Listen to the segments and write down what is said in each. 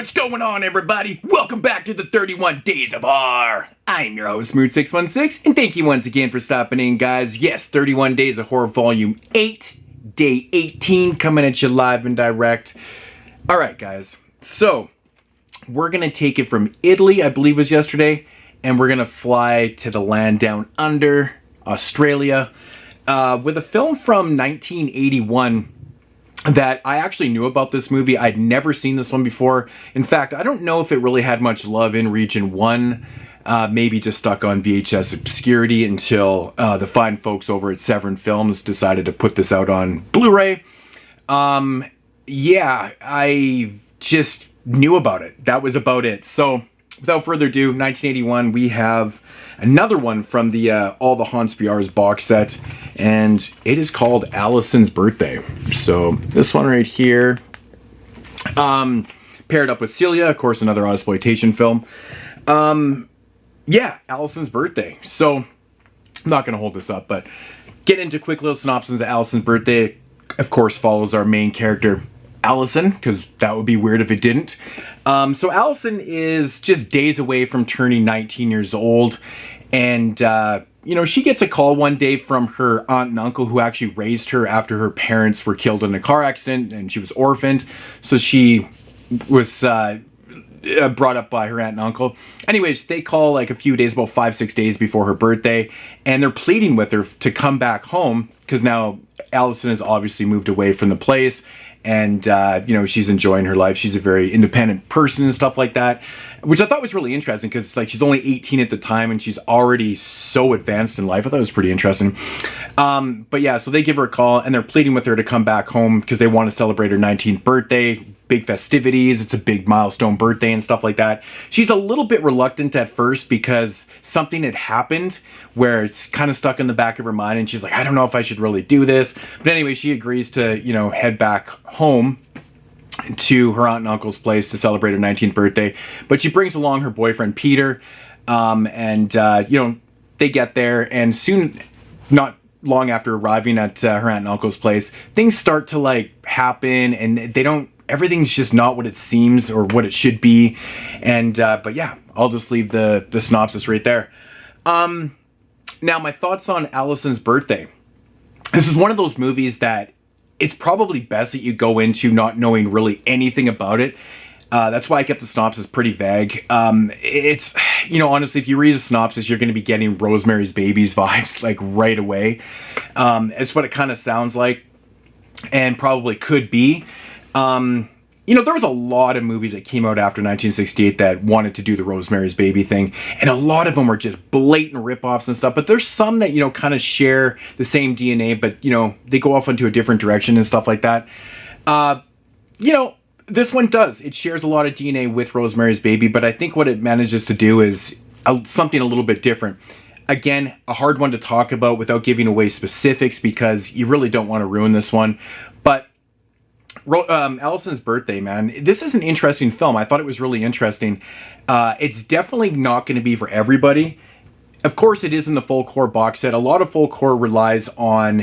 What's going on, everybody? Welcome back to the 31 Days of Horror. I'm your host, Mood616, and thank you once again for stopping in, guys. Yes, 31 Days of Horror Volume 8, Day 18, coming at you live and direct. Alright, guys, so we're going to take it from Italy, I believe it was yesterday, and we're going to fly to the land down under, Australia, with a film from 1981 that I actually knew about this movie. I'd never seen this one before. In fact, I don't know if it really had much love in Region 1. Maybe just stuck on VHS obscurity until the fine folks over at Severin Films decided to put this out on Blu-ray. Yeah, I just knew about it. That was about it. So, without further ado, 1981, we have another one from the All the Haunts Be Ours box set, and it is called Alison's Birthday. So this one right here, paired up with Celia, of course, another exploitation film. Yeah, Alison's Birthday. So I'm not going to hold this up, but get into a quick little synopsis of Alison's Birthday. Of course, follows our main character, Alison, because that would be weird if it didn't. So Alison is just days away from turning 19 years old, and she gets a call one day from her aunt and uncle who actually raised her after her parents were killed in a car accident and she was orphaned. So she was brought up by her aunt and uncle. Anyways, they call like a few days, about 5-6 days before her birthday, and they're pleading with her to come back home because now Alison has obviously moved away from the place. And, she's enjoying her life. She's a very independent person and stuff like that, which I thought was really interesting because, like, she's only 18 at the time and she's already so advanced in life. I thought it was pretty interesting. But yeah, so they give her a call and they're pleading with her to come back home because they want to celebrate her 19th birthday. Big festivities, it's a big milestone birthday and stuff like that. She's a little bit reluctant at first because something had happened where it's kind of stuck in the back of her mind and she's like, I don't know if I should really do this. But anyway, she agrees to, head back home to her aunt and uncle's place to celebrate her 19th birthday. But she brings along her boyfriend, Peter, they get there, and soon, not long after arriving at her aunt and uncle's place, things start to happen, and everything's just not what it seems or what it should be. And but yeah, I'll just leave the synopsis right there. Now, my thoughts on Alison's Birthday. This is one of those movies that it's probably best that you go into not knowing really anything about it. That's why I kept the synopsis pretty vague. It's, honestly, if you read a synopsis, you're going to be getting Rosemary's Babies vibes right away. It's what it kind of sounds like and probably could be. There was a lot of movies that came out after 1968 that wanted to do the Rosemary's Baby thing, and a lot of them were just blatant ripoffs and stuff, but there's some that, kind of share the same DNA, but, they go off into a different direction and stuff like that. This one does. It shares a lot of DNA with Rosemary's Baby, but I think what it manages to do is something a little bit different. Again, a hard one to talk about without giving away specifics because you really don't want to ruin this one, but Alison's Birthday, man, this is an interesting film. I thought it was really interesting. It's definitely not going to be for everybody. Of course, it is in the full core box set. A lot of full core relies on,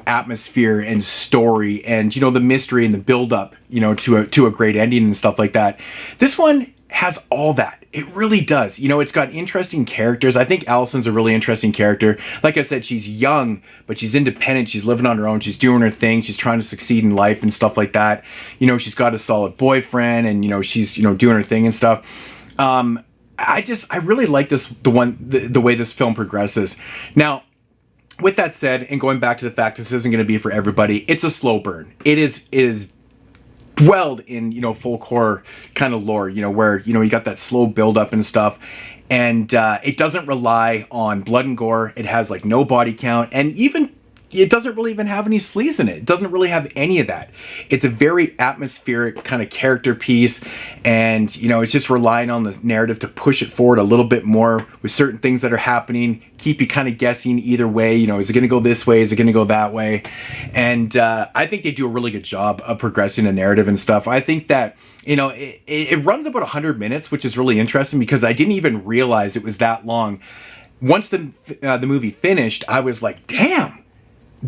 atmosphere and story and, the mystery and the build up, to a great ending and stuff like that. This one has all that. It really does. It's got interesting characters. I think Alison's a really interesting character. Like I said, she's young, but she's independent. She's living on her own. She's doing her thing. She's trying to succeed in life and stuff like that. She's got a solid boyfriend and, she's, doing her thing and stuff. I really like the way this film progresses. Now, with that said, and going back to the fact this isn't going to be for everybody, it's a slow burn. It is dwelled in, full core kind of lore, where, you got that slow build up and stuff. And it doesn't rely on blood and gore. It has no body count, and even it doesn't really even have any sleaze in it. It doesn't really have any of that. It's a very atmospheric kind of character piece, and it's just relying on the narrative to push it forward a little bit more with certain things that are happening, keep you kind of guessing either way. Is it going to go this way? Is it going to go that way? And I think they do a really good job of progressing the narrative and stuff. I think that it runs about 100 minutes, which is really interesting because I didn't even realize it was that long. Once the movie finished, I was like, damn.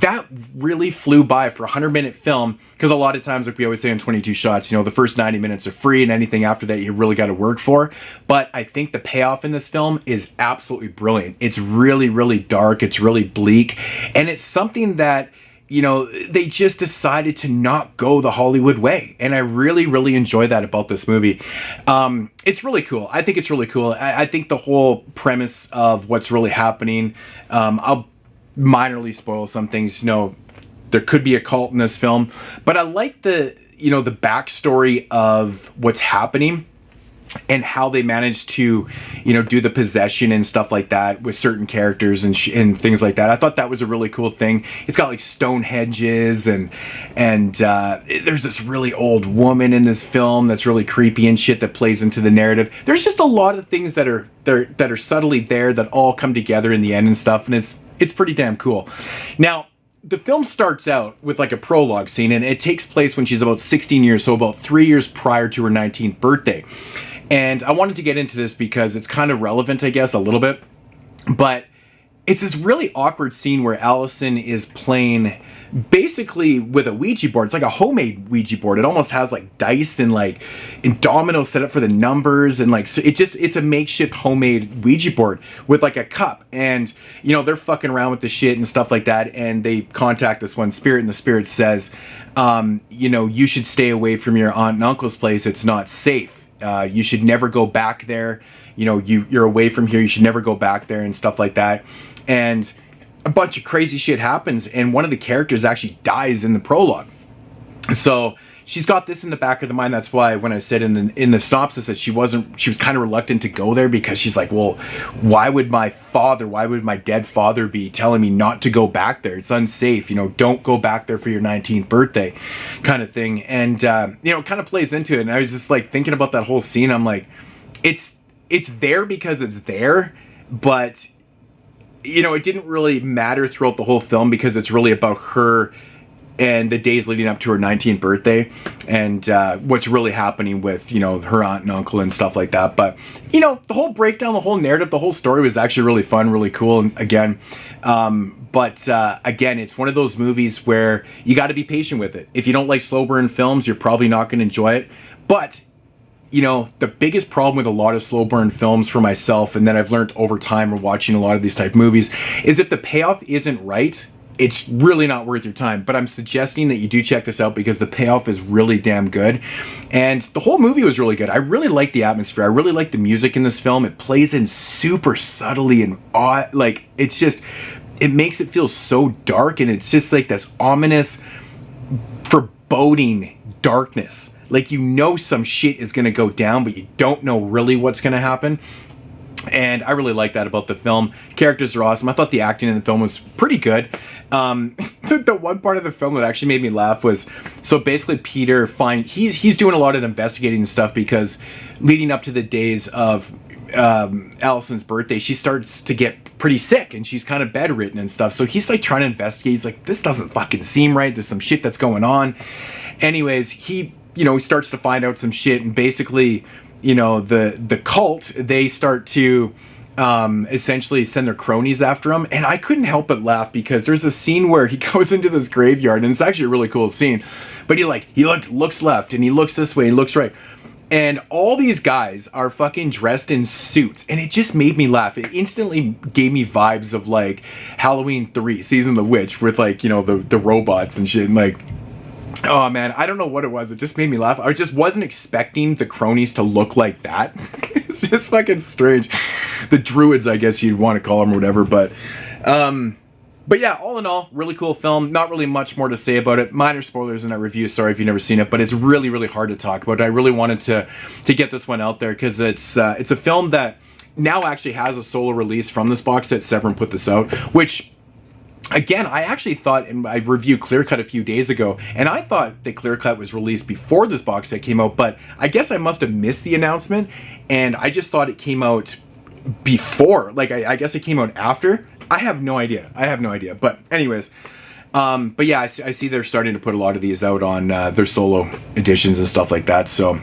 that really flew by for a 100-minute film, because a lot of times, like we always say in 22 shots, you know, the first 90 minutes are free and anything after that you really got to work for. But I think the payoff in this film is absolutely brilliant. It's really, really dark. It's really bleak. And it's something that, you know, they just decided to not go the Hollywood way. And I really, really enjoy that about this movie. It's really cool. I think it's really cool. I think the whole premise of what's really happening, I'll minorly spoil some things. You know, there could be a cult in this film, but I like the, you know, the backstory of what's happening and how they managed to, you know, do the possession and stuff like that with certain characters and things like that. I thought that was a really cool thing. It's got like stone hedges and there's this really old woman in this film that's really creepy and shit that plays into the narrative. There's just a lot of things that are subtly there that all come together in the end and stuff, and it's pretty damn cool. Now, the film starts out with like a prologue scene, and it takes place when she's about 16 years, so about 3 years prior to her 19th birthday. And I wanted to get into this because it's kind of relevant, I guess, a little bit. But it's this really awkward scene where Alison is playing basically with a Ouija board. It's like a homemade Ouija board. It almost has like dice and like dominoes set up for the numbers, and like, so it's a makeshift homemade Ouija board with like a cup. And, you know, they're fucking around with the shit and stuff like that, and they contact this one spirit, and the spirit says, you know, you should stay away from your aunt and uncle's place. It's not safe. You should never go back there. You know, you're away from here. You should never go back there and stuff like that. And a bunch of crazy shit happens, and one of the characters actually dies in the prologue. So she's got this in the back of the mind. That's why when I said in the synopsis that she was kind of reluctant to go there, because she's like, well, why would my dead father be telling me not to go back there? It's unsafe. You know, don't go back there for your 19th birthday kind of thing. And, you know, it kind of plays into it. And I was just like thinking about that whole scene. I'm like, it's there because it's there, but, you know, it didn't really matter throughout the whole film because it's really about her and the days leading up to her 19th birthday and what's really happening with, you know, her aunt and uncle and stuff like that. But, you know, the whole breakdown, the whole narrative, the whole story was actually really fun, really cool. And again, again, it's one of those movies where you got to be patient with it. If you don't like slow burn films, you're probably not going to enjoy it. But, you know, the biggest problem with a lot of slow burn films for myself, and that I've learned over time of watching a lot of these type movies, is if the payoff isn't right, it's really not worth your time. But I'm suggesting that you do check this out because the payoff is really damn good. And the whole movie was really good. I really like the atmosphere. I really like the music in this film. It plays in super subtly and odd. Like, it's just, it makes it feel so dark, and it's just like this ominous, foreboding darkness. Like, you know some shit is going to go down, but you don't know really what's going to happen. And I really like that about the film. Characters are awesome. I thought the acting in the film was pretty good. The one part of the film that actually made me laugh was, so basically Peter he's doing a lot of investigating and stuff, because leading up to the days of Alison's birthday, she starts to get pretty sick and she's kind of bedridden and stuff. So he's like trying to investigate. He's like, this doesn't fucking seem right. There's some shit that's going on. Anyways, he starts to find out some shit, and basically, you know, the cult, they start to essentially send their cronies after him. And I couldn't help but laugh because there's a scene where he goes into this graveyard, and it's actually a really cool scene. But he looks left, and he looks this way, he looks right. And all these guys are fucking dressed in suits, and it just made me laugh. It instantly gave me vibes of like Halloween 3, Season of the Witch, with like, you know, the robots and shit, and like, oh man, I don't know what it was. It just made me laugh. I just wasn't expecting the cronies to look like that. It's just fucking strange. The druids, I guess you'd want to call them or whatever. But yeah, all in all, really cool film. Not really much more to say about it. Minor spoilers in that review. Sorry if you've never seen it, but it's really, really hard to talk about. I really wanted to get this one out there because it's a film that now actually has a solo release from this box set. Severin put this out, which, again, I actually thought, and I reviewed Clear Cut a few days ago, and I thought that Clear Cut was released before this box set came out, but I guess I must have missed the announcement, and I just thought it came out before. Like, I guess it came out after. I have no idea. But anyways, But yeah, I see they're starting to put a lot of these out on their solo editions and stuff like that. So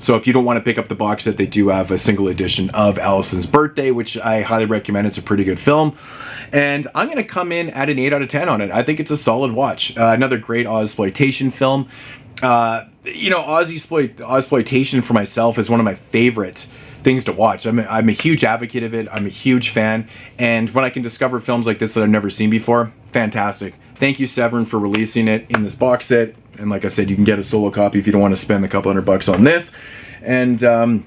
if you don't want to pick up the box set, they do have a single edition of Alison's Birthday, which I highly recommend. It's a pretty good film. And I'm going to come in at an 8 out of 10 on it. I think it's a solid watch. Another great Ozploitation film. Ozploitation for myself is one of my favorite things to watch. I'm a huge advocate of it. I'm a huge fan. And when I can discover films like this that I've never seen before, fantastic. Thank you, Severin, for releasing it in this box set. And like I said, you can get a solo copy if you don't want to spend a couple $100 on this. And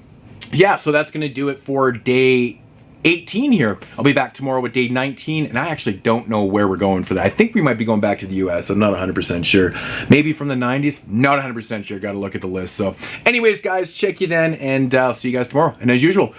yeah, so that's going to do it for day 18 here. I'll be back tomorrow with day 19, and I actually don't know where we're going for that. I think we might be going back to the US. I'm not 100% sure. Maybe from the 90s. Not 100% sure. Got to look at the list. So anyways, guys, check you then, and I'll see you guys tomorrow. And as usual,